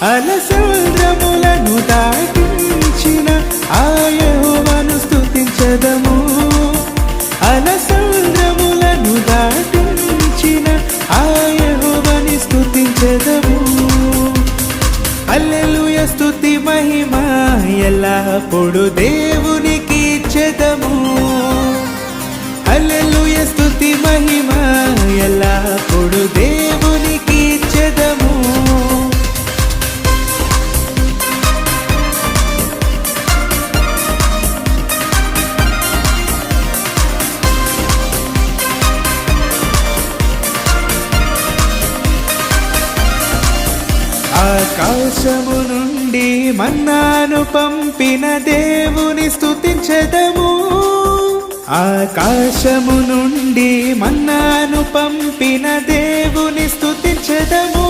అలసంద్రములను దాటించిన ఆ యెహోవాను స్తుతించెదము. అలసంద్రములను దాటించిన ఆ యెహోవాని స్తుతించెదము. హల్లెలూయా స్తుతి మహిమ ఎల్లప్పుడు దేవునికి ఇచ్చెదము. హల్లెలూయా స్తుతి మహిమ ఎల్లప్పుడు దేవునికి ఇచ్చెదము. ఆకాశము నుండి మన్నాను పంపిన దేవుని స్తుతించెదము. ఆకాశము నుండి మన్నాను పంపిన దేవుని స్తుతించెదము.